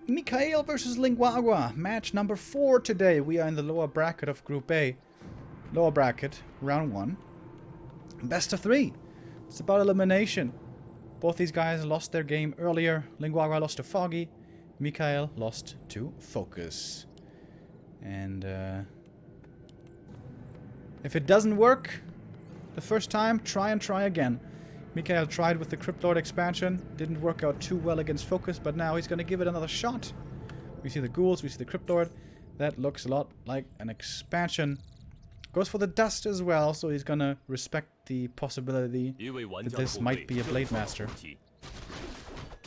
MichaeL versus Lin Guagua. Match number 4 today. We are in the lower bracket of Group A. Lower bracket, round 1. Best of 3. It's about elimination. Both these guys lost their game earlier. Lin Guagua lost to Foggy. MichaeL lost to Focus. And if it doesn't work the first time, try again. MichaeL tried with the Cryptlord expansion. Didn't work out too well against Focus, but now he's going to give it another shot. We see the ghouls, we see the Cryptlord. That looks a lot like an expansion. Goes for the dust as well, so he's going to respect the possibility that this might be a Blade Master.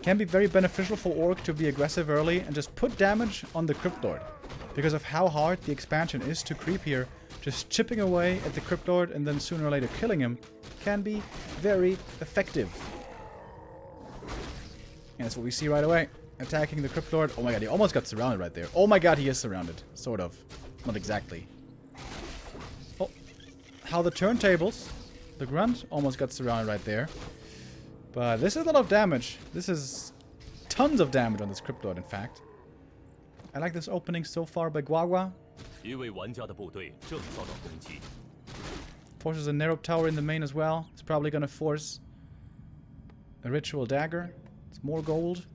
Can be very beneficial for Orc to be aggressive early and just put damage on the Cryptlord. Because of how hard the expansion is to creep here, just chipping away at the Cryptlord and then sooner or later killing him can be very effective. And that's what we see right away. Attacking the Cryptlord. Oh my god, he almost got surrounded right there. Oh my god, he is surrounded. Sort of. Not exactly. Oh. How the turntables. The Grunt almost got surrounded right there. But this is a lot of damage. This is tons of damage on this Cryptlord, in fact. I like this opening so far by Guagua. Forces a narrow tower in the main as well. It's probably going to force a ritual dagger. It's more gold.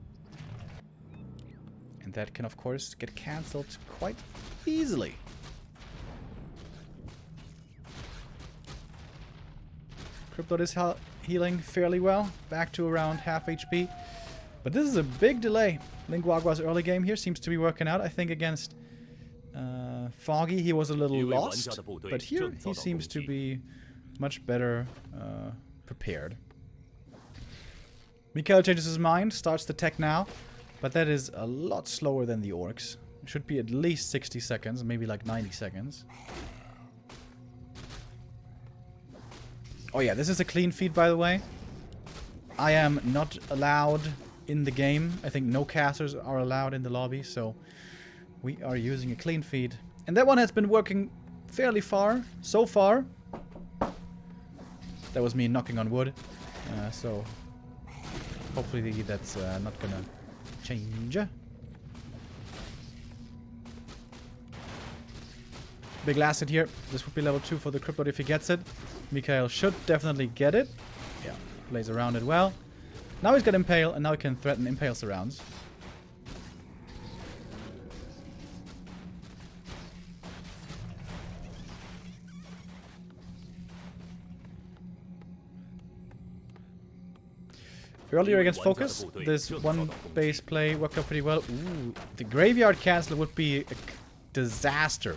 And that can, of course, get cancelled quite easily. Cryptlord is healing fairly well. Back to around half HP. But this is a big delay. Lin Guagua's early game here seems to be working out. I think against Foggy he was a little lost. But here he seems to be much better prepared. MichaeL changes his mind. Starts the tech now. But that is a lot slower than the Orcs. It should be at least 60 seconds. Maybe like 90 seconds. Oh yeah, this is a clean feed, by the way. I am not allowed in the game. I think no casters are allowed in the lobby, so we are using a clean feed. And that one has been working fairly far, so far. That was me knocking on wood, so hopefully that's not gonna change. Big Lacet here. This would be level 2 for the Cryptlord if he gets it. MichaeL should definitely get it. Yeah, plays around it well. Now he's got Impale, and now he can threaten Impale surrounds. Earlier against Focus, this one base play worked out pretty well. Ooh, the Graveyard Cancel would be a disaster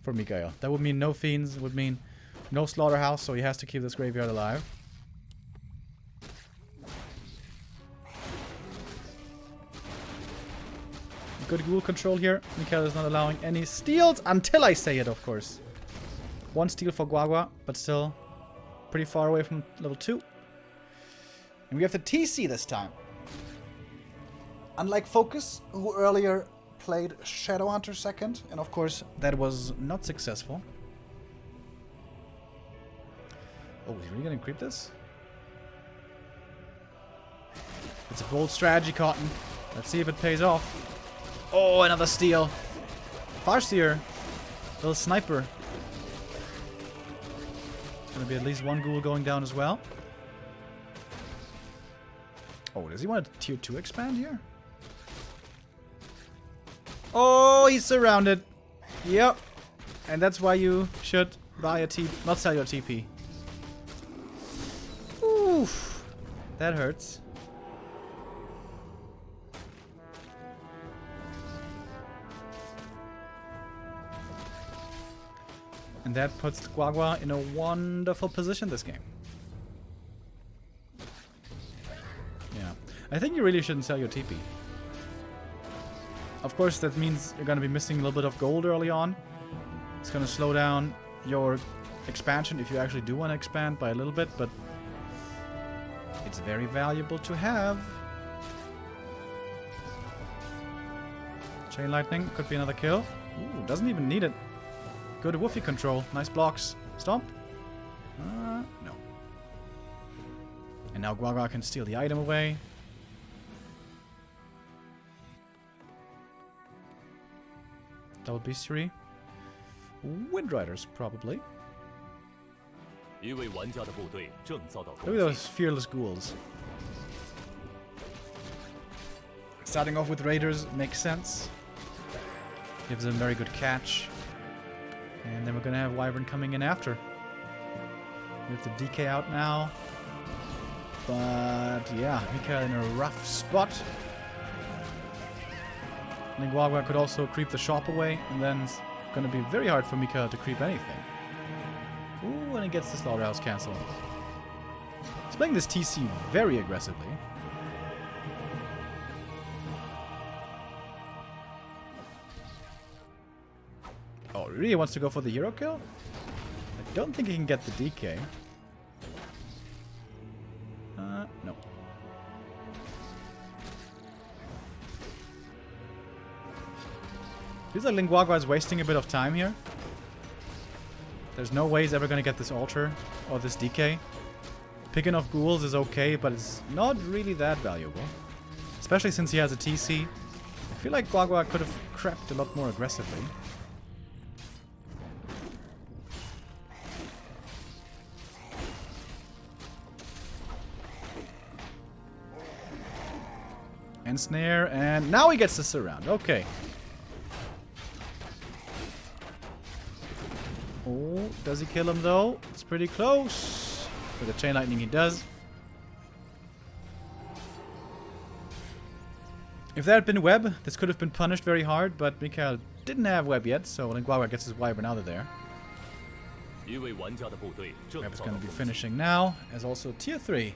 for MichaeL. That would mean no Fiends, would mean no Slaughterhouse, so he has to keep this Graveyard alive. Good ghoul control here. MichaeL is not allowing any steals until I say it, of course. One steal for Guagua, but still pretty far away from level 2. And we have the TC this time. Unlike Focus, who earlier played Shadowhunter second, and of course that was not successful. Oh, is he really gonna creep this? It's a bold strategy, Cotton. Let's see if it pays off. Oh, another steal. Farseer. Little sniper. Gonna be at least one ghoul going down as well. Oh, does he want a tier 2 expand here? Oh, he's surrounded. Yep. And that's why you should buy a TP, not sell your TP. Oof. That hurts. And that puts Guagua in a wonderful position this game. Yeah. I think you really shouldn't sell your TP. Of course, that means you're going to be missing a little bit of gold early on. It's going to slow down your expansion if you actually do want to expand by a little bit, but it's very valuable to have. Chain Lightning could be another kill. Ooh, doesn't even need it. Good woofy control. Nice blocks. Stomp. No. And now Guagua can steal the item away. WC3. Wind Riders, probably. Look at those fearless ghouls. Starting off with Raiders makes sense. Gives them very good catch. And then we're gonna have Wyvern coming in after. We have the DK out now. But yeah, MichaeL in a rough spot. Lin Guagua could also creep the shop away, and then it's gonna be very hard for MichaeL to creep anything. Ooh, and he gets the Slaughterhouse cancel. He's playing this TC very aggressively. Oh, really wants to go for the hero kill? I don't think he can get the DK. No. Feels like Lin Guagua is wasting a bit of time here. There's no way he's ever going to get this altar or this DK. Picking off ghouls is okay, but it's not really that valuable. Especially since he has a TC. I feel like Guagua could have crept a lot more aggressively. And snare, and now he gets the surround. Okay. Oh, does he kill him though? It's pretty close. With the chain lightning he does. If there had been web, this could have been punished very hard, but MichaeL didn't have web yet, so Lin Guagua gets his Wyvern out of there. Web is going to be finishing now, as also tier 3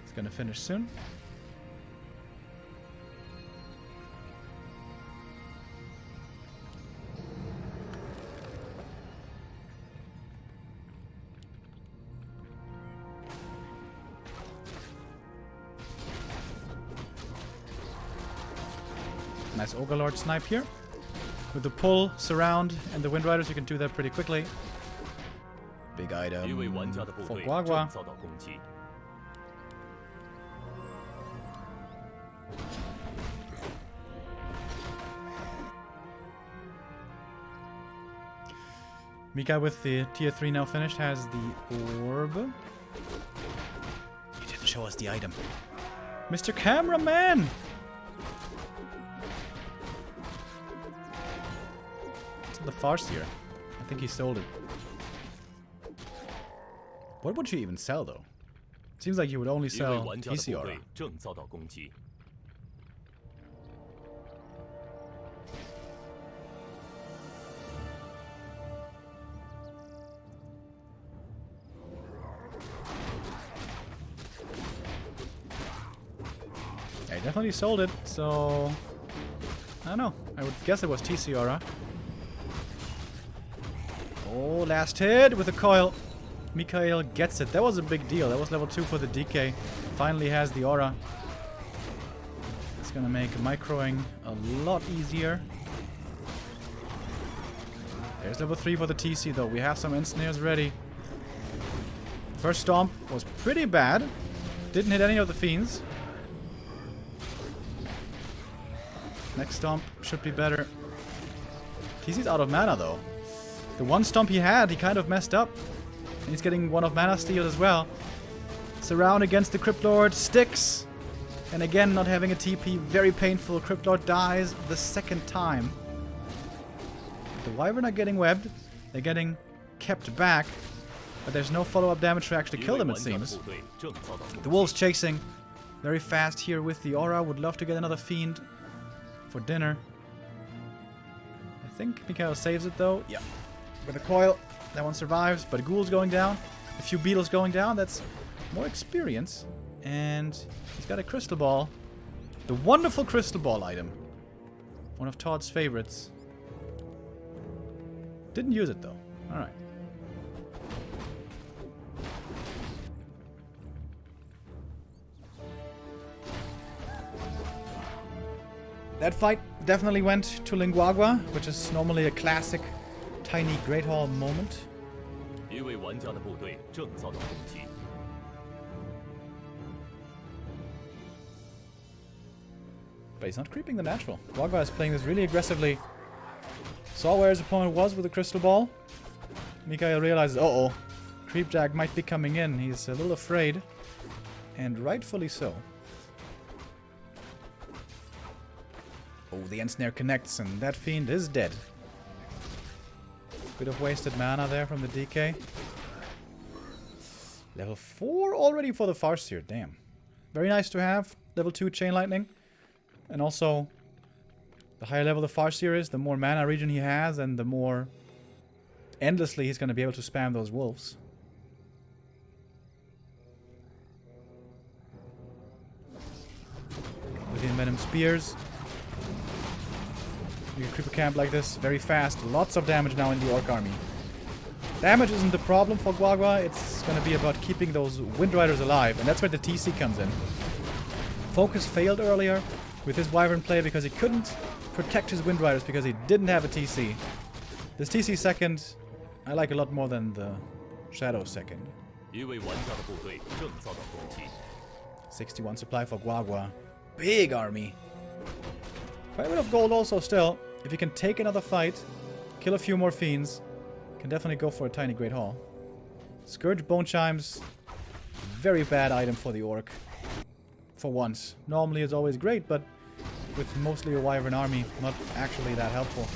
is going to finish soon. Nice Ogre Lord snipe here. With the pull, surround, and the Wind Riders, you can do that pretty quickly. Big item for Guagua. MichaeL with the tier 3 now finished has the orb. He didn't show us the item. Mr. Cameraman! The Farseer. I think he sold it. What would you even sell though? Seems like you would only sell TCR. Yeah, he definitely sold it, so I don't know. I would guess it was TCR. Oh, last hit with a coil. MichaeL gets it. That was a big deal. That was level 2 for the DK. Finally has the aura. It's gonna make microing a lot easier. There's level 3 for the TC though. We have some ensnares ready. First stomp was pretty bad. Didn't hit any of the fiends. Next stomp should be better. TC's out of mana though. The one stomp he had, he kind of messed up. And he's getting one of mana steal as well. Surround against the Crypt Lord, sticks. And again, not having a TP, very painful. Crypt Lord dies the second time. The Wyvern are getting webbed. They're getting kept back. But there's no follow-up damage to actually kill them, it seems. The Wolves chasing very fast here with the aura. Would love to get another Fiend for dinner. I think MichaeL saves it though. Yeah. With a coil, that one survives, but ghouls going down, a few beetles going down, that's more experience. And he's got a crystal ball. The wonderful crystal ball item. One of Todd's favorites. Didn't use it though. Alright. That fight definitely went to Lin Guagua, which is normally a classic tiny Great Hall moment. But he's not creeping the natural. Guagua is playing this really aggressively. Saw where his opponent was with the crystal ball. MichaeL realizes, uh-oh, Creepjack might be coming in. He's a little afraid. And rightfully so. Oh, the Ensnare connects, and that fiend is dead. Bit of wasted mana there from the DK. Level 4 already for the Farseer, damn. Very nice to have. Level 2 Chain Lightning. And also, the higher level the Farseer is, the more mana regen he has, and the more endlessly he's going to be able to spam those wolves. With the Envenom Spears. You can creep a camp like this very fast. Lots of damage now in the Orc army. Damage isn't the problem for Guagua. It's going to be about keeping those Wind Riders alive. And that's where the TC comes in. Focus failed earlier with his Wyvern play because he couldn't protect his Wind Riders because he didn't have a TC. This TC second I like a lot more than the Shadow second. 61 supply for Guagua. Big army. Quite a bit of gold also still. If you can take another fight, kill a few more fiends, can definitely go for a tiny Great Hall. Scourge Bone Chimes. Very bad item for the Orc. For once. Normally it's always great, but with mostly a Wyvern army, not actually that helpful.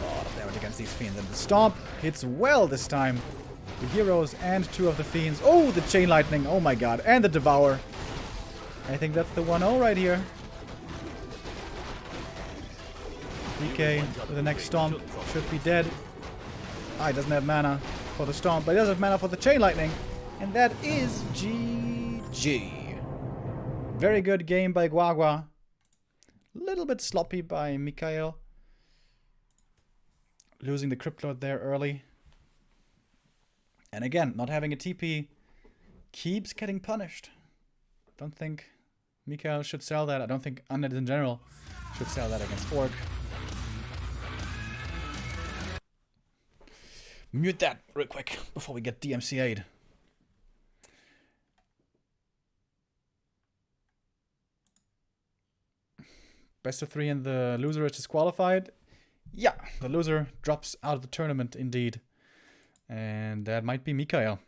A lot of damage against these fiends. And the Stomp hits well this time. The heroes and 2 of the fiends. Oh, the Chain Lightning. Oh my god. And the Devour. I think that's the 1-0 right here. DK with the next Stomp should be dead. Ah, he doesn't have mana for the Stomp, but he does have mana for the Chain Lightning. And that is GG. Very good game by Guagua. Little bit sloppy by MichaeL. Losing the Crypt Lord there early. And again, not having a TP keeps getting punished. Don't think MichaeL should sell that. I don't think Undead in general should sell that against Orc. Mute that real quick before we get DMCA'd. Best of 3 and the loser is disqualified. Yeah, the loser drops out of the tournament indeed. And that might be MichaeL.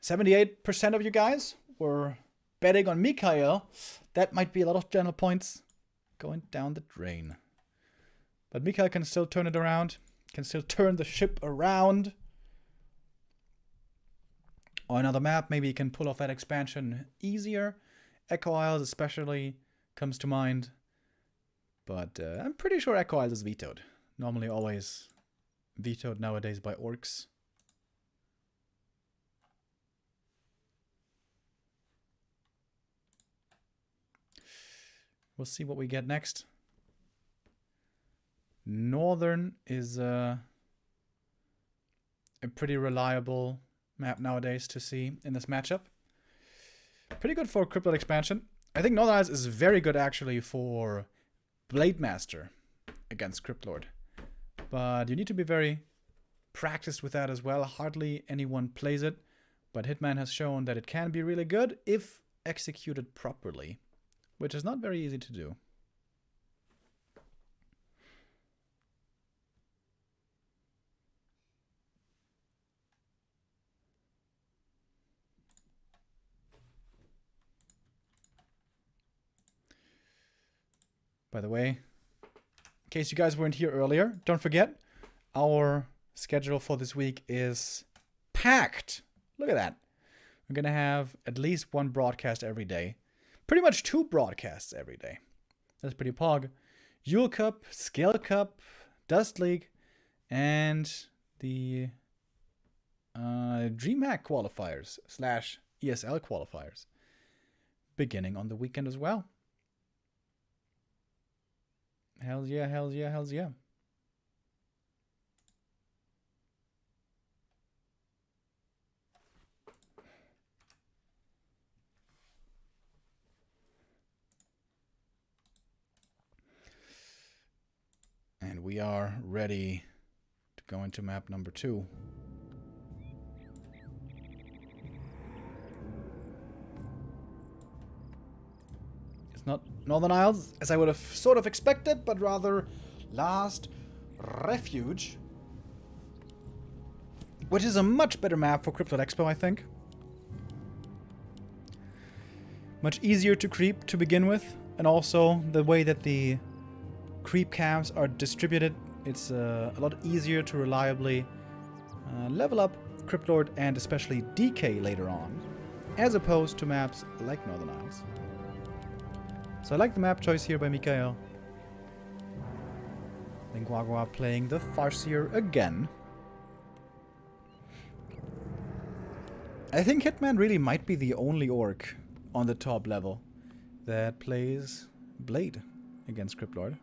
78% of you guys were betting on MichaeL. That might be a lot of general points going down the drain. But MichaeL can still turn it around. Can still turn the ship around. On another map, maybe he can pull off that expansion easier. Echo Isles especially comes to mind. But I'm pretty sure Echo Isles is vetoed. Normally always vetoed nowadays by orcs. We'll see what we get next. Northern is a pretty reliable map nowadays to see in this matchup. Pretty good for Cryptid expansion. I think Northern Isles is very good actually for Blade Master against Cryptlord. But you need to be very practiced with that as well. Hardly anyone plays it. But Hitman has shown that it can be really good if executed properly. Which is not very easy to do. By the way, in case you guys weren't here earlier, don't forget, our schedule for this week is packed. Look at that. We're going to have at least 1 broadcast every day. Pretty much 2 broadcasts every day. That's pretty pog. Yule Cup, Scale Cup, Dust League, and the DreamHack qualifiers / ESL qualifiers. Beginning on the weekend as well. Hells yeah, hells yeah, hells yeah. And we are ready to go into map number 2. It's not Northern Isles, as I would have sort of expected, but rather Last Refuge. Which is a much better map for Cryptid Expo, I think. Much easier to creep to begin with, and also the way that the creep camps are distributed, it's a lot easier to reliably level up Cryptlord and especially DK later on, as opposed to maps like Northern Isles. So I like the map choice here by MichaeL. Lin Guagua playing the Farseer again. I think Hitman really might be the only orc on the top level that plays Blade against Cryptlord.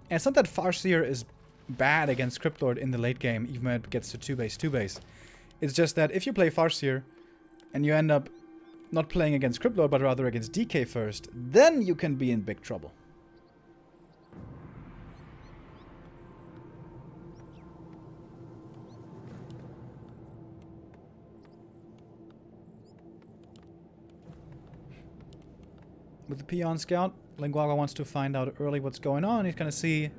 And it's not that Farseer is bad against Cryptlord in the late game, even when it gets to 2-base. It's just that if you play Farseer and you end up not playing against Cryptlord, but rather against DK first, then you can be in big trouble. With the Peon Scout, Lin Guagua wants to find out early what's going on. He's gonna see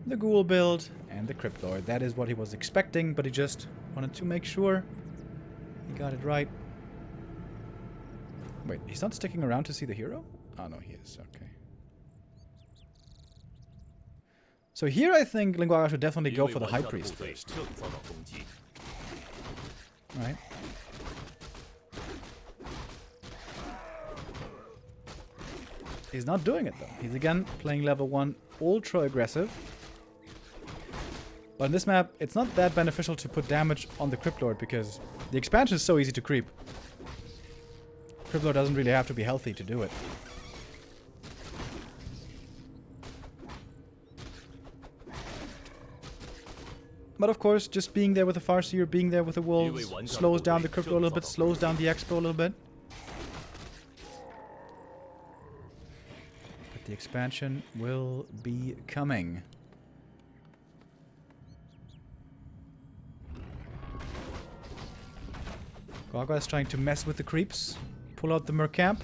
the Ghoul build and the Cryptlord. That is what he was expecting, but he just wanted to make sure he got it right. Wait, he's not sticking around to see the hero? Oh no, he is. Okay. So here I think Lin Guagua should definitely go for the High Priest first. Right. He's not doing it though. He's again playing level 1 ultra aggressive. But in this map, it's not that beneficial to put damage on the Cryptlord because the expansion is so easy to creep. Cryptlord doesn't really have to be healthy to do it. But of course, just being there with the Farseer, being there with the Wolves, slows down the Cryptlord a little bit, slows down the Expo a little bit. The expansion will be coming. Guagua is trying to mess with the creeps. Pull out the Mercamp.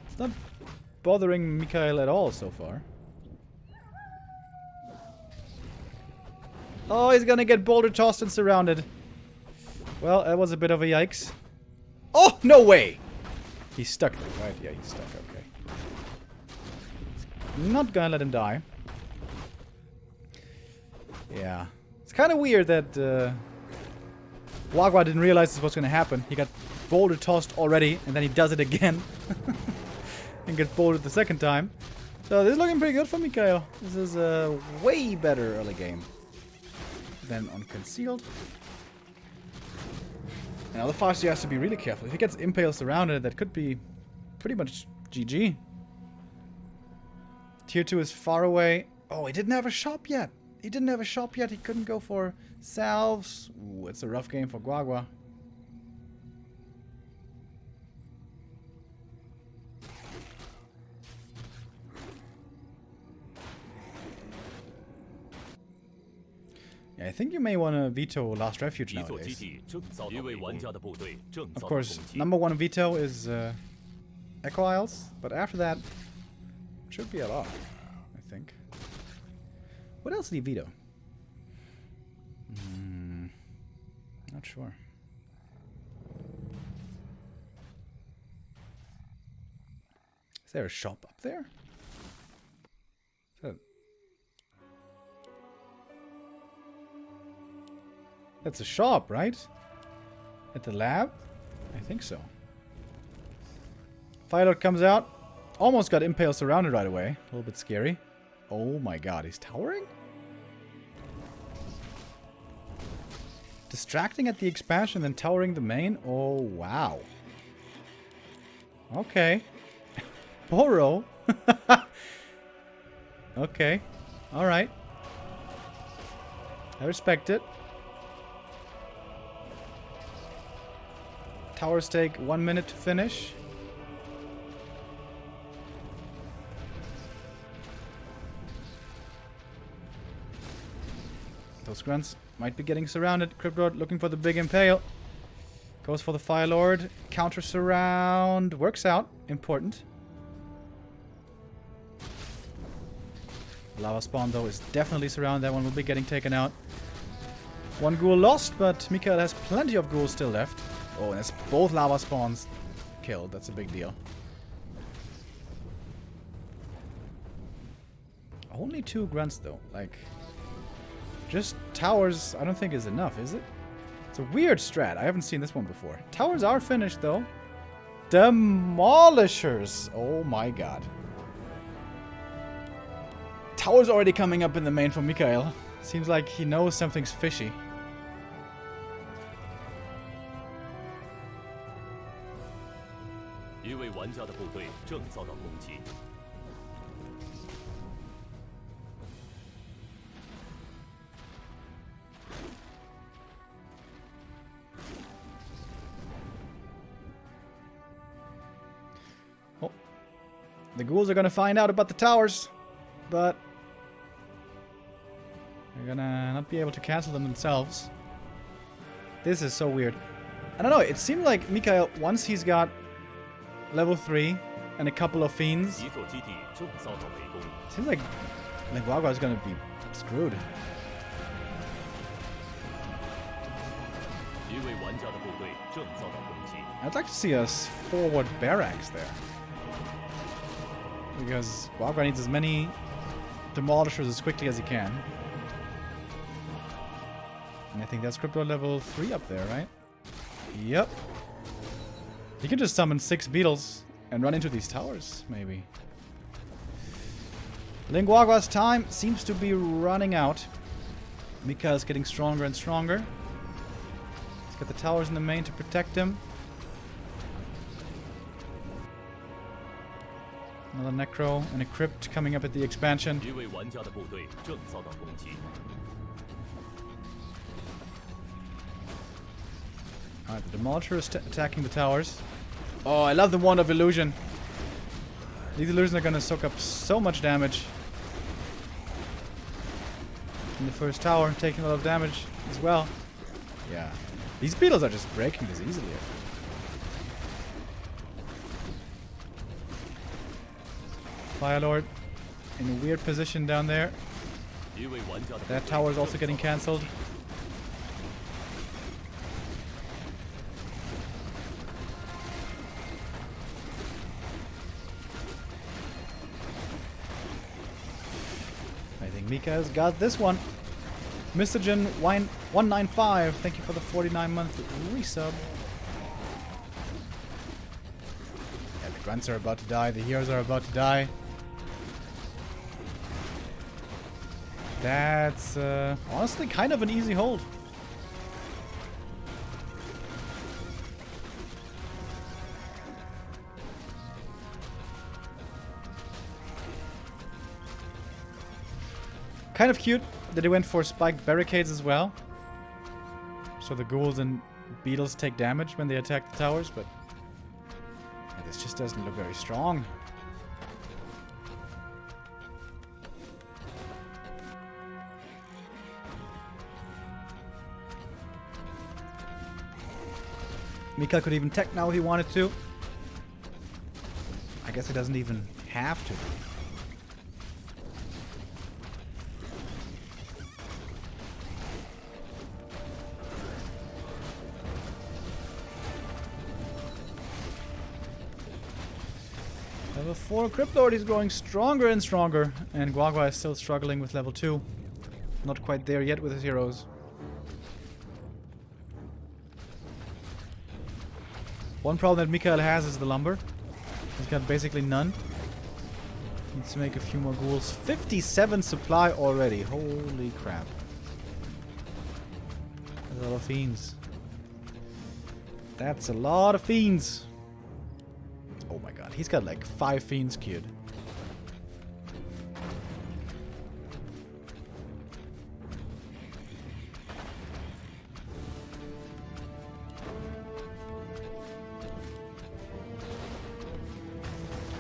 It's not bothering MichaeL at all so far. Oh, he's gonna get boulder tossed and surrounded. Well, that was a bit of a yikes. Oh, no way! He's stuck there, right? Yeah, he's stuck, okay. Not gonna let him die. Yeah. It's kind of weird that Guagua didn't realize this was gonna happen. He got boulder tossed already, and then he does it again. And gets bouldered the second time. So this is looking pretty good for MichaeL. This is a way better early game than on Concealed. Now the Farseer has to be really careful. If he gets impaled surrounded, that could be pretty much GG. Tier 2 is far away. Oh, he didn't have a shop yet. He didn't have a shop yet. He couldn't go for salves. Ooh, it's a rough game for Guagua. I think you may want to veto Last Refuge nowadays. Of course, #1 veto is Echo Isles, but after that, it should be a lot, I think. What else did he veto? Not sure. Is there a shop up there? Is that... That's a shop, right? At the lab? I think so. Firelord comes out. Almost got impaled surrounded right away. A little bit scary. Oh my god, he's towering? Distracting at the expansion, then towering the main? Oh, wow. Okay. Boro. Okay. Alright. I respect it. Towers take 1 minute to finish. Those grunts might be getting surrounded. Cryptlord looking for the big impale. Goes for the Fire Lord. Counter surround. Works out. Important. Lava spawn, though, is definitely surrounded. That one will be getting taken out. One ghoul lost, but MichaeL has plenty of ghouls still left. Oh, and that's both lava spawns killed. That's a big deal. Only 2 grunts, though. Like, just towers, I don't think is enough, is it? It's a weird strat. I haven't seen this one before. Towers are finished, though. Demolishers. Oh my god. Towers already coming up in the main for MichaeL. Seems like he knows something's fishy. Oh. The ghouls are gonna find out about the towers, but they're gonna not be able to cancel them themselves. This is so weird. I don't know, it seemed like MichaeL, once he's got level 3 and a couple of fiends, seems like Lin Guagua is gonna be screwed. I'd like to see us forward barracks there. Because Guagua needs as many demolishers as quickly as he can. And I think that's Crypto level 3 up there, right? Yep. He can just summon 6 beetles and run into these towers, maybe. Lin Guagua's time seems to be running out. MichaeL's getting stronger and stronger. He's got the towers in the main to protect him. Another Necro and a Crypt coming up at the expansion. Alright, the Demolisher is attacking the towers. Oh, I love the Wand of Illusion. These illusions are gonna soak up so much damage. In the first tower, taking a lot of damage as well. Yeah. These beetles are just breaking this easily. Fire Lord in a weird position down there. That tower is also getting cancelled. I think MichaeL's got this one. Mystogen 195, thank you for the 49-month resub. Yeah, the grunts are about to die, the heroes are about to die. That's honestly kind of an easy hold. Kind of cute that they went for spiked barricades as well. So the ghouls and beetles take damage when they attack the towers, but yeah, this just doesn't look very strong. MichaeL could even tech now if he wanted to. I guess he doesn't even have to. Level 4 Cryptlord is growing stronger and stronger, and Guagua is still struggling with level 2. Not quite there yet with his heroes. One problem that MichaeL has is the lumber. He's got basically none. Needs to make a few more ghouls. 57 supply already. Holy crap. That's a lot of fiends. That's a lot of fiends. Oh my god, he's got like 5 fiends queued.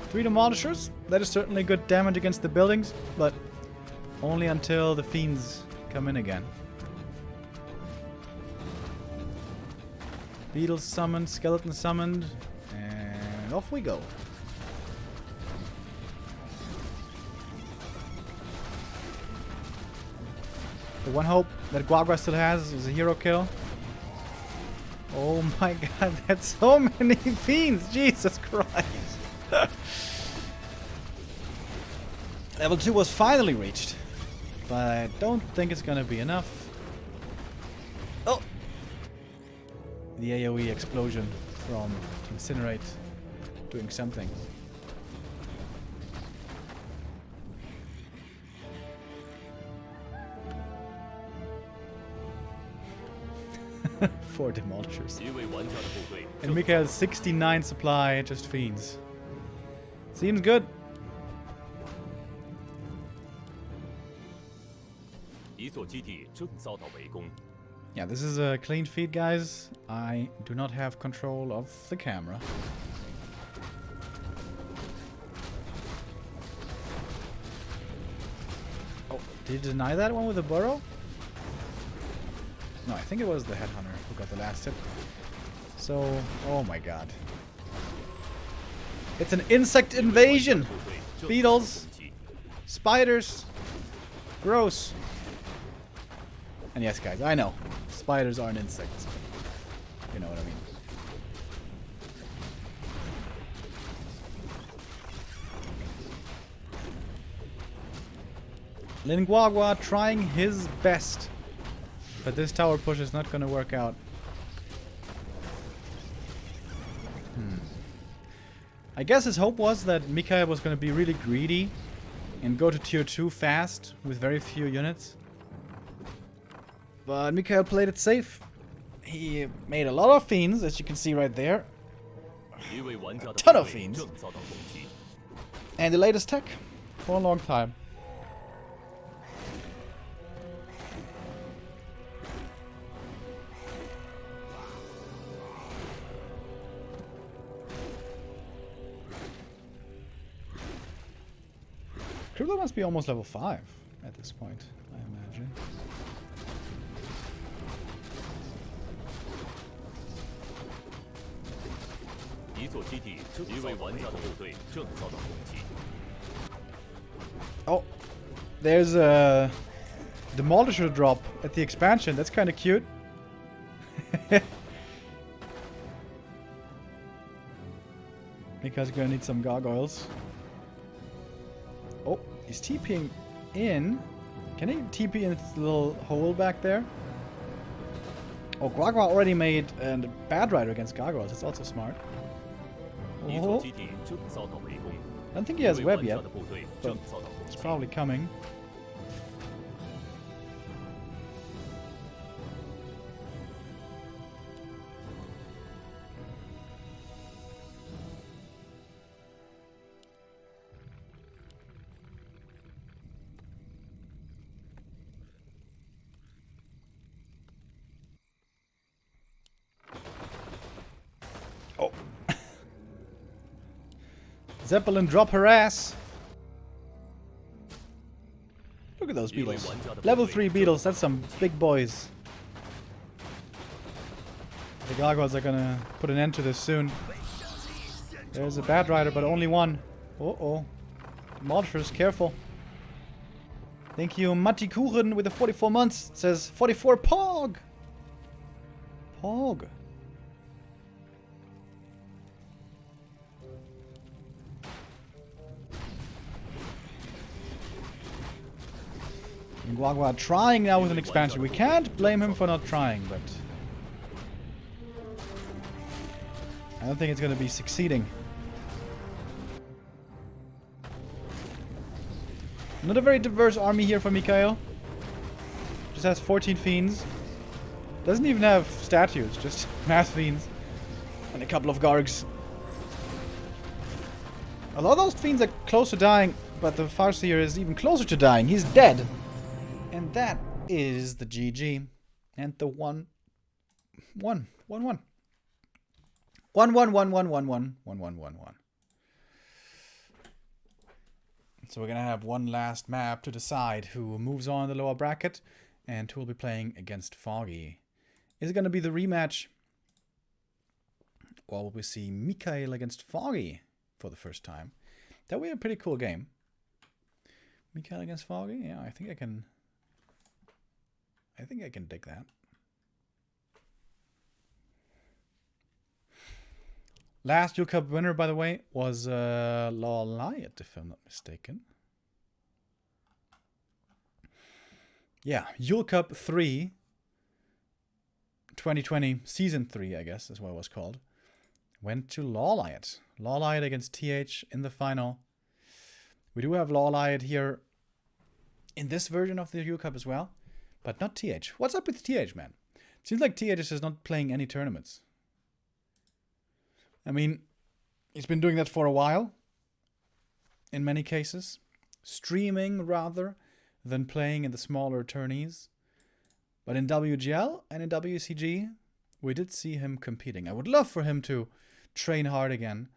Three demolishers. That is certainly good damage against the buildings, but only until the fiends come in again. Beetles summoned, skeleton summoned, and off we go. The one hope that Guagua still has is a hero kill. Oh my god, that's so many fiends! Jesus Christ! Level 2 was finally reached, but I don't think it's gonna be enough. Oh! The AoE explosion from Incinerate doing something. Four demolishers. And MichaeL's 69 supply, just fiends. Seems good. Yeah, this is a clean feed, guys. I do not have control of the camera. Oh, did you deny that one with the burrow? No, I think it was the headhunter who got the last hit. So, oh my god. It's an insect invasion! Beetles! Spiders! Gross! And yes, guys, I know. Spiders aren't insects. You know what I mean. Lin Guagua trying his best. But this tower push is not going to work out. I guess his hope was that MichaeL was going to be really greedy and go to tier 2 fast with very few units. But MichaeL played it safe. He made a lot of fiends, as you can see right there. A ton of fiends. And the latest tech for a long time. Crippler must be almost level 5 at this point, I imagine. Oh, there's a Demolisher drop at the expansion. That's kind of cute. Because we're gonna need some gargoyles. Oh, he's TPing in. Can he TP in this little hole back there? Oh, Guagua already made a bad rider against gargoyles. That's also smart. Oh. I don't think he has web yet, but it's probably coming. Oh. Zeppelin drop her ass. Look at those beetles. Level 3 beetles, that's some big boys. The gargoyles are gonna put an end to this soon. There's a bad rider, but only one. Uh-oh. Demolishers, careful. Thank you, Matti Kuchen with the 44 months. It says 44 Pog. Pog. Guagua trying now with an expansion. We can't blame him for not trying, but I don't think it's going to be succeeding. Not a very diverse army here for MichaeL. Just has 14 fiends. Doesn't even have statues, just mass fiends. And a couple of gargs. A lot of those fiends are close to dying, but the Farseer is even closer to dying. He's dead. And that is the GG. And the 1-1. 1-1. 1-1-1-1-1-1-1-1-1-1. So we're going to have one last map to decide who moves on in the lower bracket and who will be playing against Foggy. Is it going to be the rematch Or will we see MichaeL against Foggy for the first time? That would be a pretty cool game. MichaeL against Foggy? Yeah, I think I can dig that. Last Yule Cup winner, by the way, was Lowerbracket, if I'm not mistaken. Yeah, Yule Cup 3, 2020, Season 3, I guess is what it was called. Went to Lowerbracket. Lowerbracket against TH in the final. We do have Lowerbracket here in this version of the Yule Cup as well, but not TH. What's up with TH, man? Seems like TH is just not playing any tournaments. I mean, he's been doing that for a while, in many cases. Streaming, rather, than playing in the smaller tourneys. But in WGL and in WCG, we did see him competing. I would love for him to train hard again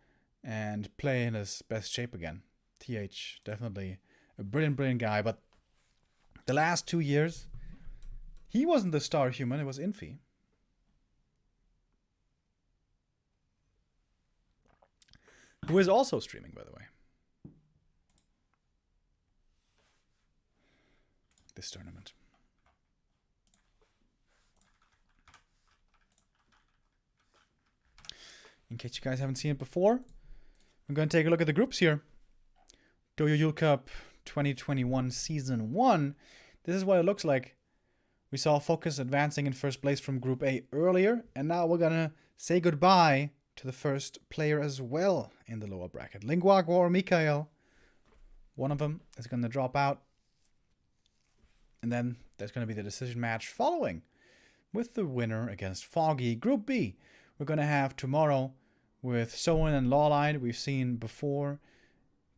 and play in his best shape again. TH, definitely a brilliant, brilliant guy. But the last 2 years, he wasn't the star human, it was Infi. Who is also streaming, by the way. This tournament. In case you guys haven't seen it before, I'm going to take a look at the groups here. Douyu Yule Cup 2021 Season 1. This is what it looks like. We saw Focus advancing in first place from Group A earlier, and now we're going to say goodbye to the first player as well in the lower bracket. Lin Guagua or MichaeL. One of them is going to drop out. And then there's going to be the decision match following with the winner against Foggy. Group B, we're going to have tomorrow with Soen and Lowerbracket. We've seen before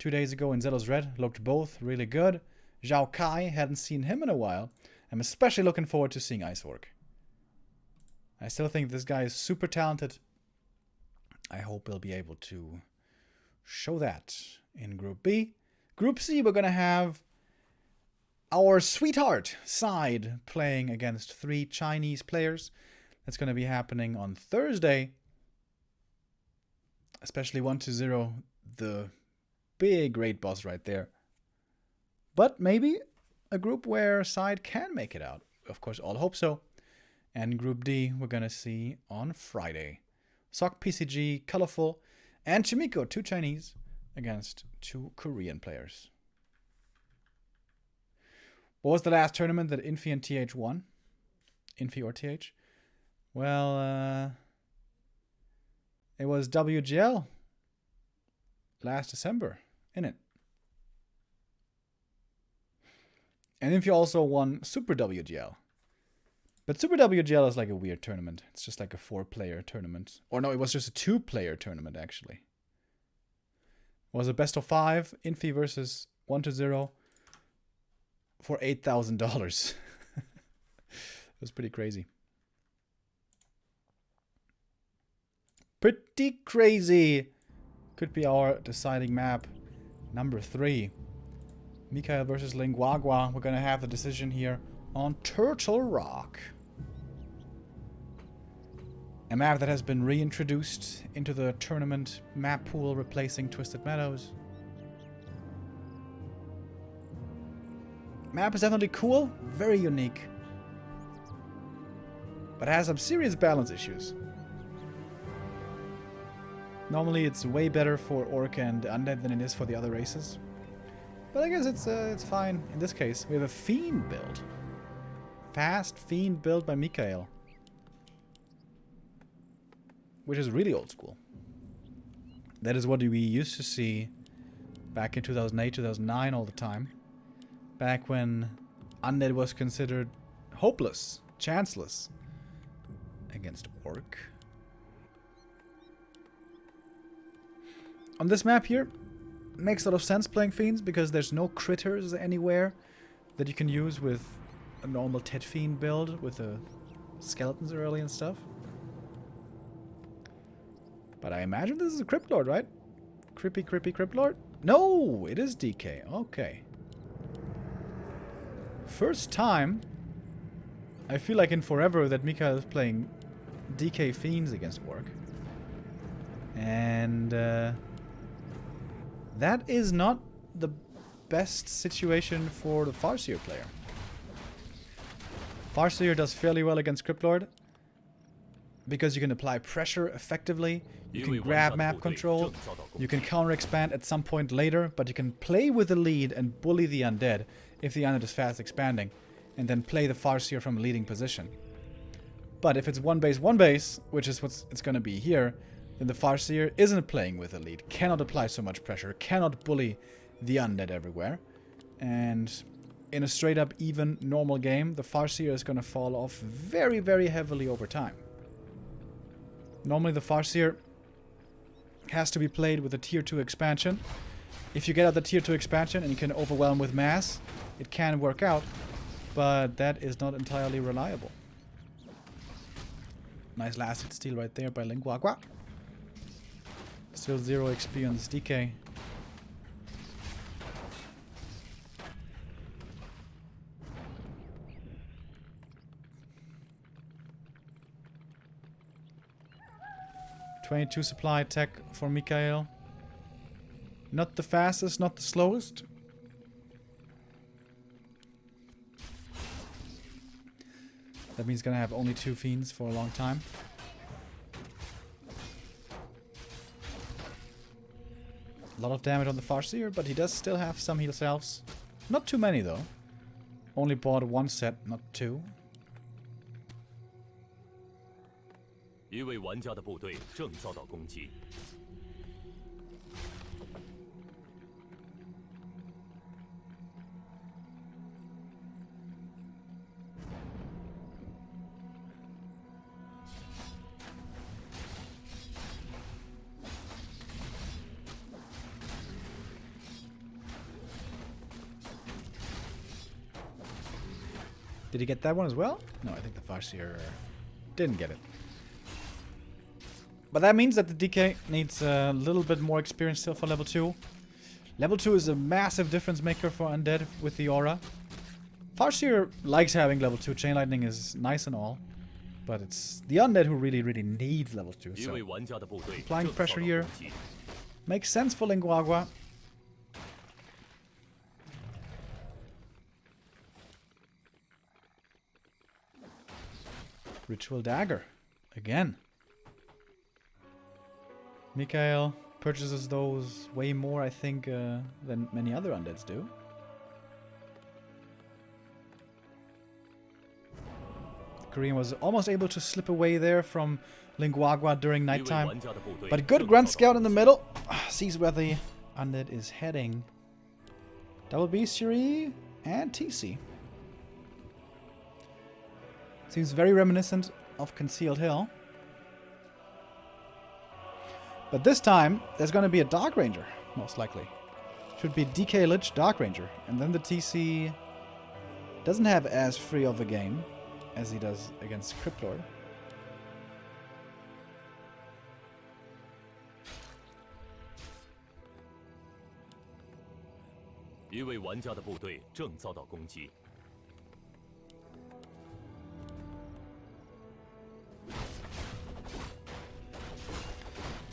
2 days ago in Zelos Red. Looked both really good. Zhao Kai, hadn't seen him in a while. I'm especially looking forward to seeing Icework. I still think this guy is super talented. I hope we'll be able to show that in Group B. Group C, we're going to have our sweetheart side playing against 3 Chinese players. That's going to be happening on Thursday. Especially 1-0, the big raid boss right there. But maybe a group where side can make it out. Of course, all hope so. And Group D, we're going to see on Friday. Sok PCG, Colorful, and Chimiko, 2 Chinese against 2 Korean players. What was the last tournament that Infi and TH won? Infi or TH? Well, it was WGL last December, innit? And Infi also won Super WGL. But Super WGL is like a weird tournament. It's just like a 4-player tournament. Or no, it was just a 2-player tournament, actually. It was a best of 5, Infi versus 1-0 for $8,000. It was pretty crazy. Pretty crazy. Could be our deciding map. Number 3. MichaeL versus Lin Guagua. We're going to have the decision here on Turtle Rock. A map that has been reintroduced into the tournament map pool, replacing Twisted Meadows. Map is definitely cool, very unique, but has some serious balance issues. Normally it's way better for Orc and Undead than it is for the other races. But I guess it's fine in this case. We have a Fiend build. Fast Fiend build by MichaeL. Which is really old school. That is what we used to see back in 2008, 2009 all the time. Back when Undead was considered hopeless, chanceless against Orc. On this map here, makes a lot of sense playing Fiends because there's no critters anywhere that you can use with a normal Ted Fiend build with the skeletons early and stuff. But I imagine this is a Crypt Lord, right? Creepy Crypt Lord? No, it is DK. Okay. First time, I feel like in forever, that MichaeL is playing DK Fiends against Orc. And that is not the best situation for the Farseer player. Farseer does fairly well against Cryptlord because you can apply pressure effectively, you can grab map control, you can counter expand at some point later, but you can play with the lead and bully the undead if the undead is fast expanding, and then play the Farseer from a leading position. But if it's one base, which is what it's going to be here, then the Farseer isn't playing with the lead, cannot apply so much pressure, cannot bully the undead everywhere, and in a straight up even normal game, the Farseer is going to fall off very, very heavily over time. Normally the Farseer has to be played with a tier 2 expansion. If you get out the tier 2 expansion and you can overwhelm with mass, it can work out, but that is not entirely reliable. Nice last hit steal right there by Lin Guagua. Still 0 XP on this DK. .22 supply tech for MichaeL. Not the fastest, not the slowest. That means he's gonna have only 2 fiends for a long time. A lot of damage on the Farseer, but he does still have some heal selves. Not too many though. Only bought 1 set, not 2. 一位玩家的部队正遭到攻击。 Did he get that one as well? No, I think the Farseer didn't get it. But that means that the DK needs a little bit more experience still for level 2. Level 2 is a massive difference maker for Undead with the aura. Farseer likes having level 2. Chain Lightning is nice and all. But it's the Undead who really, really needs level 2. So applying pressure here makes sense for Lin Guagua. Ritual Dagger. Again. MichaeL purchases those way more, I think, than many other undeads do. The Korean was almost able to slip away there from Lin Guagua during nighttime. But good Grunt Scout in the middle. Sees where the undead is heading. WC3 and TC. Seems very reminiscent of Concealed Hill. But this time, there's going to be a Dark Ranger, most likely. Should be DK Lich Dark Ranger. And then the TC doesn't have as free of a game as he does against Cryptlord.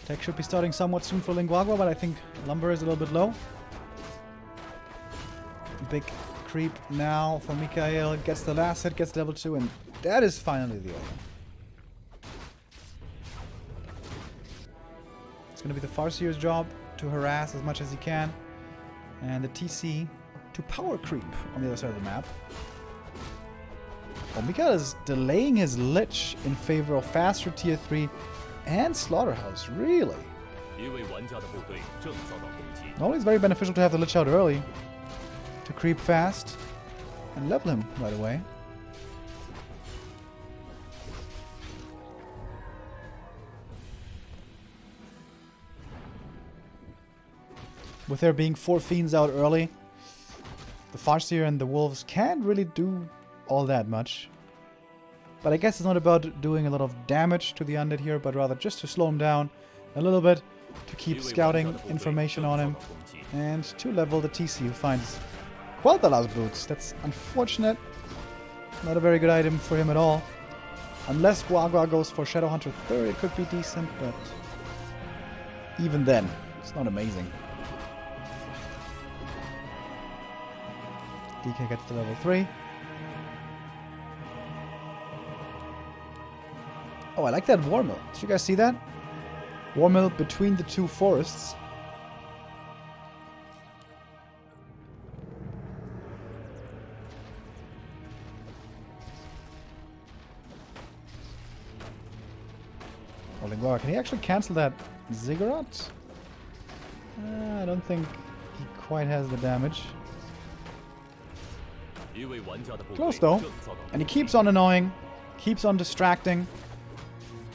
Tech should be starting somewhat soon for Lin Guagua, but I think Lumber is a little bit low. Big creep now for MichaeL. Gets the last hit, gets level 2, and that is finally the order. It's going to be the Farseer's job to harass as much as he can. And the TC to power creep on the other side of the map. Oh, MichaeL is delaying his Lich in favor of faster tier 3 and Slaughterhouse, really? Normally it's very beneficial to have the Lich out early to creep fast and level him right away. With there being 4 fiends out early, the Farseer and the Wolves can't really do all that much. But I guess it's not about doing a lot of damage to the undead here, but rather just to slow him down a little bit, to keep scouting information on him, and to level the TC who finds Quel'Thala's boots. That's unfortunate. Not a very good item for him at all. Unless Guagua goes for Shadowhunter 3rd, it could be decent, but even then, it's not amazing. DK gets to level 3. Oh, I like that war mill. Did you guys see that? War mill between the two forests. Oh, Lin Guagua, can he actually cancel that ziggurat? I don't think he quite has the damage. Close though. And he keeps on annoying, keeps on distracting,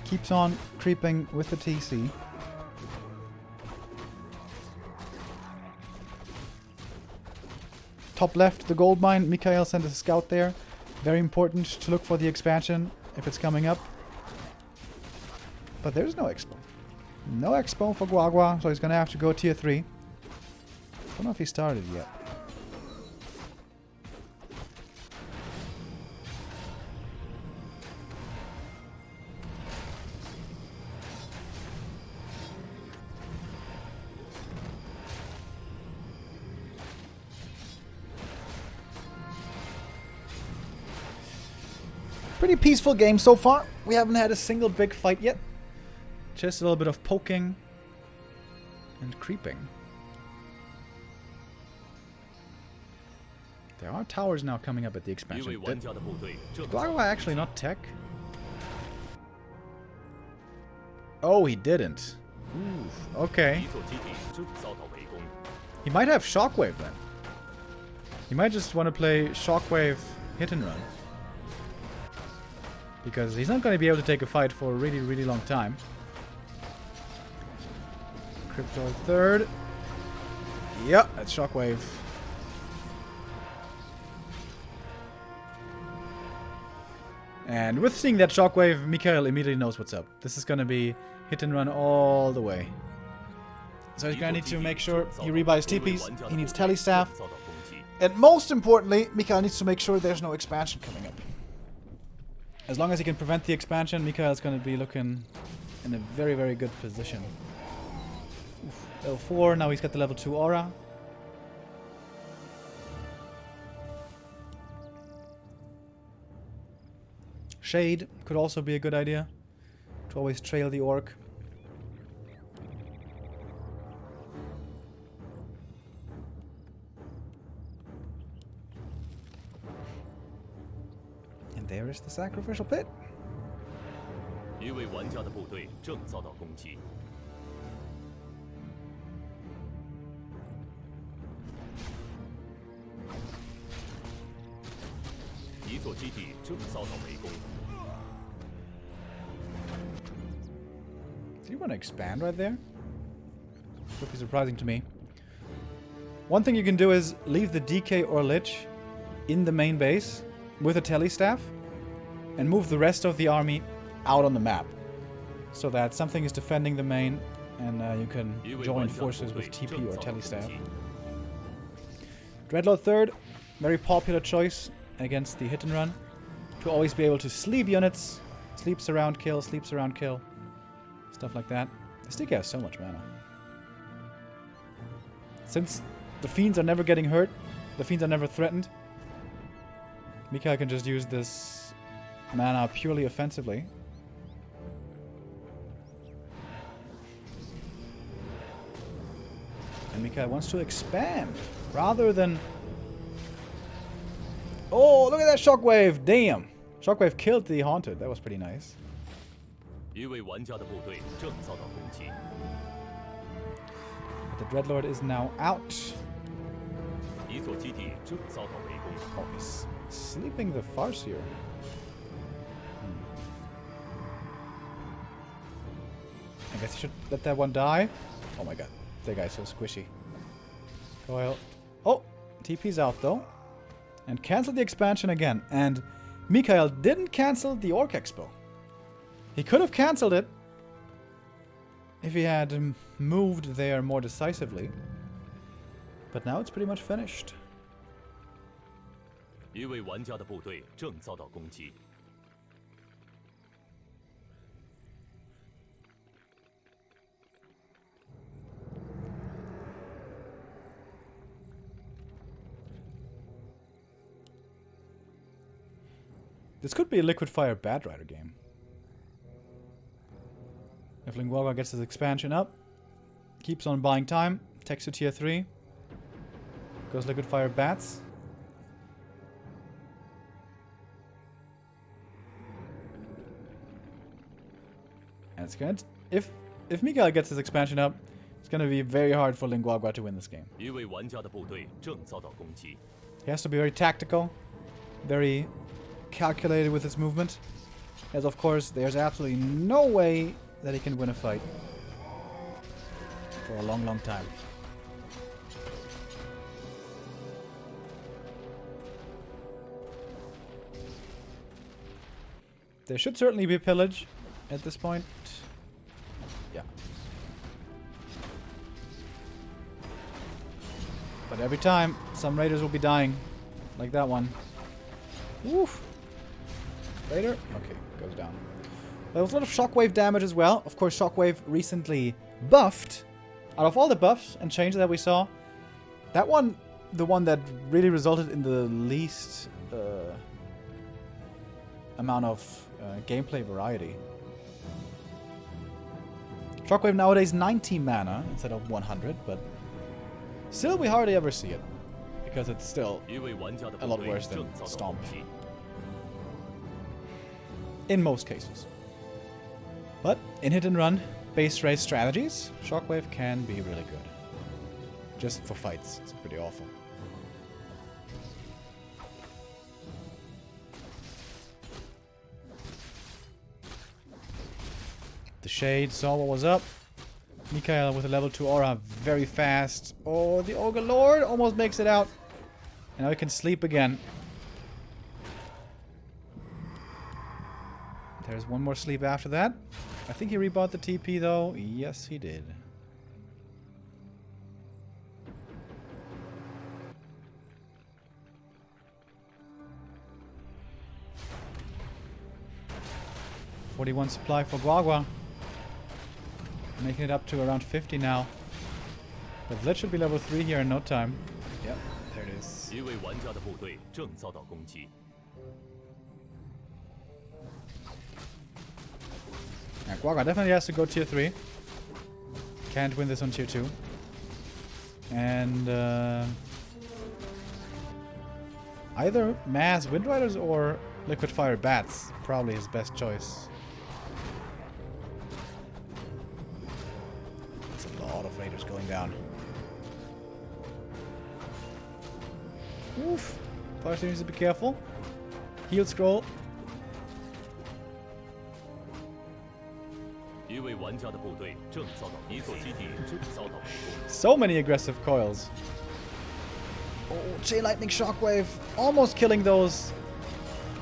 keeps on creeping with the TC. Top left, the gold mine. MichaeL sent a scout there. Very important to look for the expansion if it's coming up. But there's no expo. No expo for Guagua, so he's going to have to go tier 3. Don't know if he started yet. Pretty peaceful game so far. We haven't had a single big fight yet. Just a little bit of poking and creeping. There are towers now coming up at the expansion. Did Guagua actually not tech? Oh, he didn't. Ooh, okay. He might have Shockwave then. He might just want to play Shockwave hit and run. Because he's not going to be able to take a fight for a really, really long time. Crypto third. Yep, that's Shockwave. And with seeing that Shockwave, MichaeL immediately knows what's up. This is going to be hit and run all the way. So he's going to need to make sure he rebuys TPs. He needs Telestaff. And most importantly, MichaeL needs to make sure there's no expansion coming up. As long as he can prevent the expansion, MichaeL's going to be looking in a very, very good position. Oof. Level 4, now he's got the level 2 aura. Shade could also be a good idea. To always trail the orc. There is the sacrificial pit. Do you want to expand right there? Would be surprising to me. One thing you can do is leave the DK or Lich in the main base with a telestaff and move the rest of the army out on the map so that something is defending the main and you can join forces with TP or telestaff. Dreadlord third, very popular choice against the hit and run to always be able to sleep units, sleep surround kill, stuff like that. This DK has so much mana. Since the fiends are never getting hurt, the fiends are never threatened, MichaeL can just use this mana purely offensively. And MichaeL wants to expand rather than... Oh, look at that Shockwave! Damn! Shockwave killed the Haunted. That was pretty nice. But the Dreadlord is now out. Oh, he's sleeping the Farseer. I guess I should let that one die. Oh my god, that guy's so squishy. Coil. Oh, TP's out though. And cancel the expansion again. And MichaeL didn't cancel the Orc Expo. He could have cancelled it if he had moved there more decisively. But now it's pretty much finished. This could be a Liquid Fire Bat Rider game. If Lin Guagua gets his expansion up, keeps on buying time, takes to tier 3, goes Liquid Fire Bats. And it's gonna... If MichaeL gets his expansion up, it's gonna be very hard for Lin Guagua to win this game. He has to be very tactical, very calculated with his movement. As of course, there's absolutely no way that he can win a fight for a long, long time. There should certainly be pillage at this point. Yeah. But every time, some raiders will be dying. Like that one. Woof. Raider? Okay, goes down. There was a lot of shockwave damage as well. Of course, shockwave recently buffed. Out of all the buffs and changes that we saw, that one, the one that really resulted in the least amount of gameplay variety. Shockwave nowadays 90 mana instead of 100, but still we hardly ever see it. Because it's still a lot worse than Stomp. In most cases. But in hit and run, base race strategies, Shockwave can be really good. Just for fights, it's pretty awful. The Shade saw what was up. MichaeL with a level 2 aura, very fast. Oh, the Ogre Lord almost makes it out. And now he can sleep again. There's one more sleep after that. I think he rebought the TP though. Yes, he did. $41 supply for Guagua. Making it up to around 50 now. But Blitz should be level 3 here in no time. Yep, there it is. Yeah, Guagua definitely has to go tier 3. Can't win this on tier 2. And either Mass Windriders or Liquid Fire Bats. Probably his best choice. That's a lot of raiders going down. Oof. Fire needs to be careful. Heal scroll. So many aggressive coils. Oh, Chain Lightning Shockwave. Almost killing those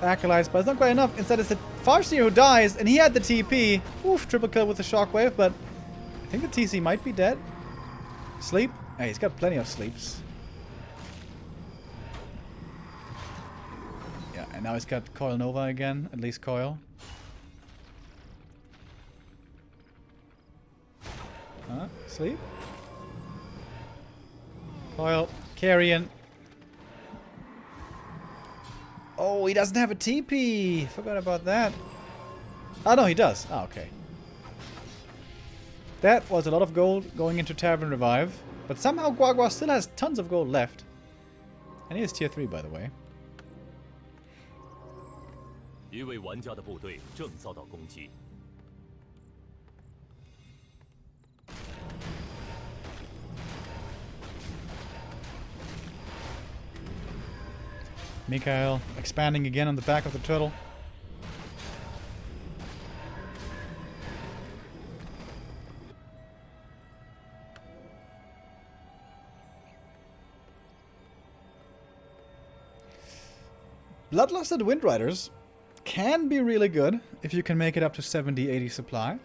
acolytes, but it's not quite enough. Instead it's the Farseer who dies, and he had the TP. Oof, triple kill with the Shockwave, but I think the TC might be dead. Sleep? Hey, he's got plenty of sleeps. Yeah, and now he's got Coil Nova again, at least Coil. Sleep. Coil, Carrion. Oh, he doesn't have a TP. Forgot about that. Oh, no, he does. Oh, okay. That was a lot of gold going into Tavern Revive. But somehow Guagua still has tons of gold left. And he is tier 3, by the way. MichaeL expanding again on the back of the turtle. Bloodlusted Windriders can be really good if you can make it up to 70-80 supply.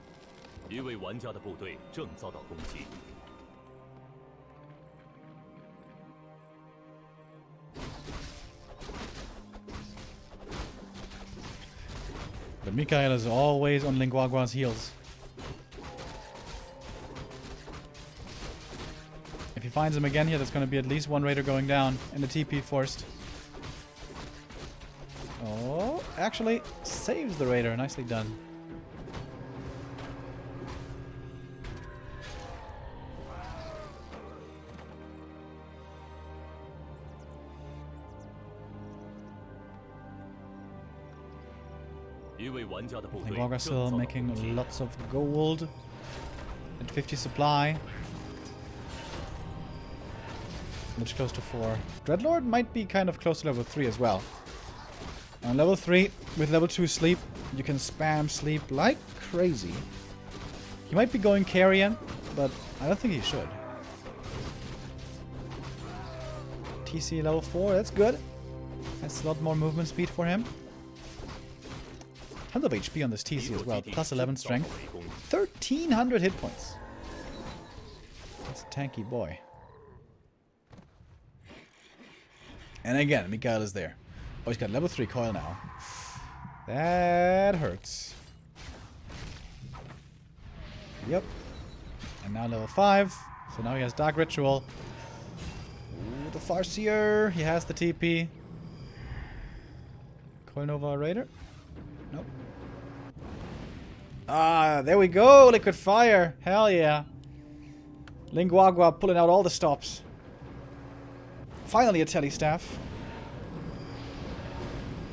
But MichaeL is always on Lin Guagua's heels. If he finds him again here, there's going to be at least one raider going down and the TP forced. Oh, actually saves the Raider. Nicely done. Lin Guagua still making lots of gold. At 50 supply. Much close to 4. Dreadlord might be kind of close to level 3 as well. On level 3, with level 2 sleep, you can spam sleep like crazy. He might be going carrion, but I don't think he should. TC level 4, that's good. That's a lot more movement speed for him. Tons of HP on this TC as well. Plus 11 strength. 1,300 hit points. That's a tanky boy. And again, MichaeL is there. Oh, he's got level 3 coil now. That hurts. Yep. And now level 5. So now he has Dark Ritual. Ooh, the Farseer. He has the TP. Coil Nova Raider. Nope. Ah, there we go. Liquid Fire. Hell yeah. Lin Guagua pulling out all the stops. Finally a Telestaff.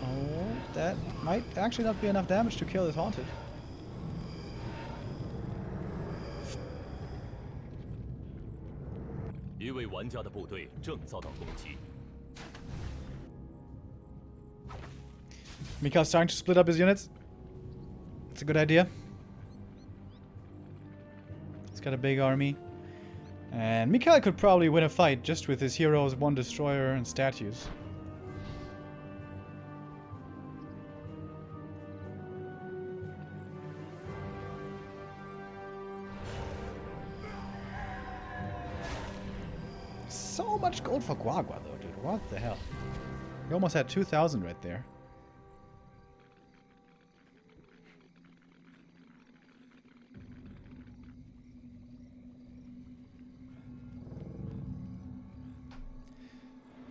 Oh, that might actually not be enough damage to kill this Haunted. MichaeL's starting to split up his units. It's a good idea. He's got a big army. And MichaeL could probably win a fight just with his heroes, 1 destroyer, and statues. So much gold for Guagua though, dude. What the hell? He almost had 2,000 right there.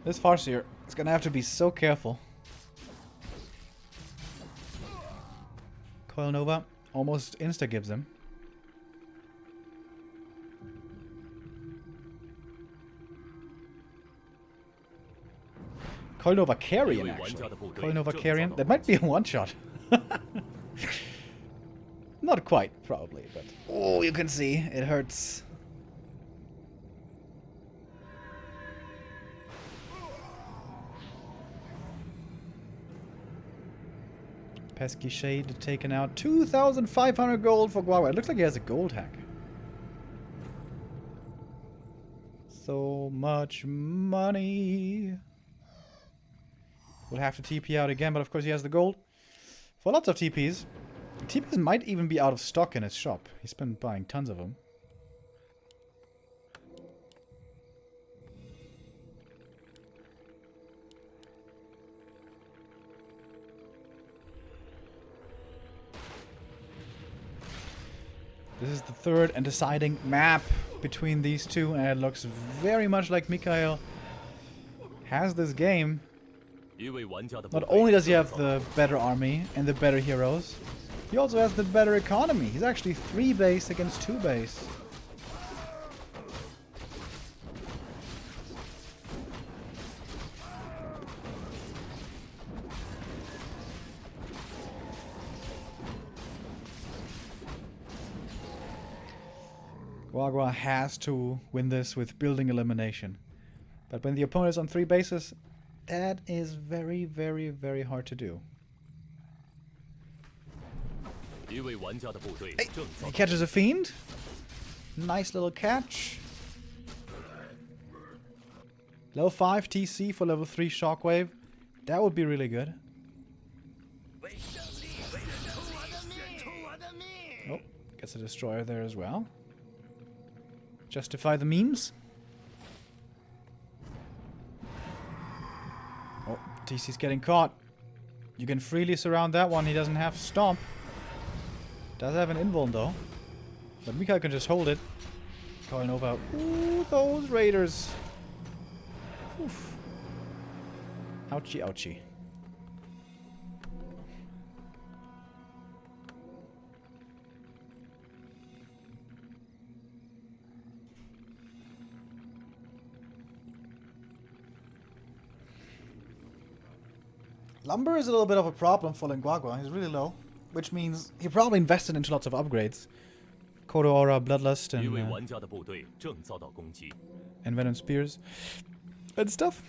This Farseer is gonna have to be so careful. Coil Nova almost insta-gives him. Coil Nova Carrion, actually. Coil Nova Carrion. That might be a one-shot. Not quite, probably, but... Oh, you can see. It hurts. Pesky Shade taken out. 2,500 gold for Guagua. It looks like he has a gold hack. So much money. We'll have to TP out again, but of course he has the gold. For lots of TPs. TPs might even be out of stock in his shop. He's been buying tons of them. This is the third and deciding map between these two, and it looks very much like MichaeL has this game. Not only does he have the better army and the better heroes, he also has the better economy. He's actually 3 base against 2 base. Guagua has to win this with building elimination. But when the opponent is on 3 bases, that is very, very, very hard to do. Hey, he catches a fiend. Nice little catch. Level 5 TC for level 3 Shockwave. That would be really good. Oh, gets a destroyer there as well. Justify the memes. Oh, TC's getting caught. You can freely surround that one. He doesn't have Stomp. Does have an invuln though. But MichaeL can just hold it. Calling over. Ooh, those raiders. Oof. Ouchie, ouchie. Lumber is a little bit of a problem for Lin Guagua. He's really low. Which means he probably invested into lots of upgrades. Kodo Aura, Bloodlust, 一位玩家的部队正遭到攻击。 and Venom Spears and stuff.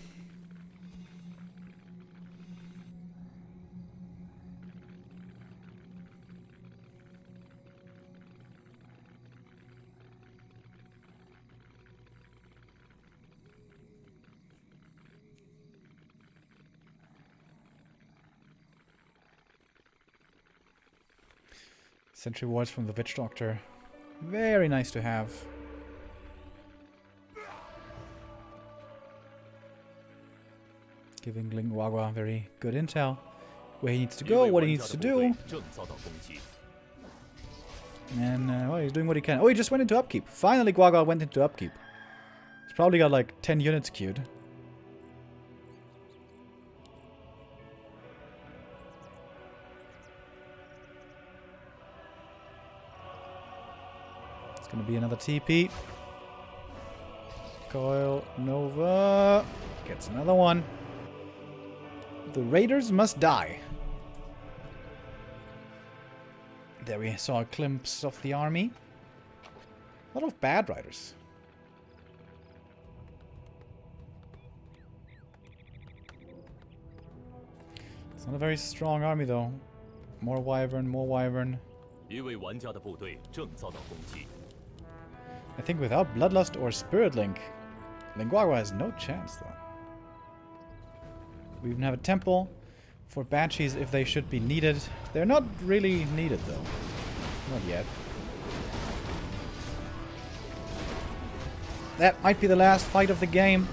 Sentry wards from the Witch Doctor. Very nice to have. Giving Lin Guagua very good intel. Where he needs to go, what he needs to do. And, well, he's doing what he can. Oh, he just went into upkeep. Finally, Guagua went into upkeep. He's probably got like 10 units queued. It's gonna be another TP. Coil Nova gets another one. The raiders must die. There we saw a glimpse of the army. A lot of bad riders. It's not a very strong army though. More wyvern, more wyvern. 一位玩家的部队正遭到攻击。 I think without Bloodlust or Spirit Link, Lin Guagua has no chance though. We even have a temple for Banshees if they should be needed. They're not really needed though. Not yet. That might be the last fight of the game.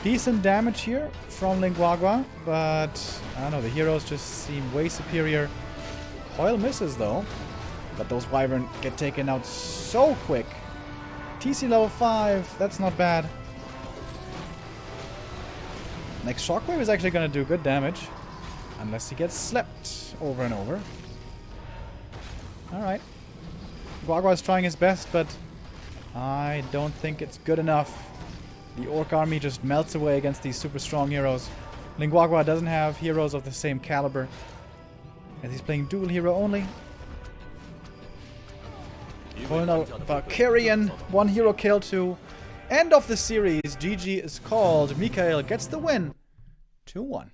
Decent damage here from Lin Guagua, but I don't know, the heroes just seem way superior. Coil misses though, but those wyvern get taken out so quick. TC level 5, that's not bad. Next Shockwave is actually going to do good damage. Unless he gets slept over and over. Alright. Guagua is trying his best, but I don't think it's good enough. The Orc army just melts away against these super strong heroes. Lin Guagua doesn't have heroes of the same caliber, as he's playing dual hero only. Colonel Valkyrian, 1 hero kill to end of the series. GG is called. MichaeL gets the win. 2-1.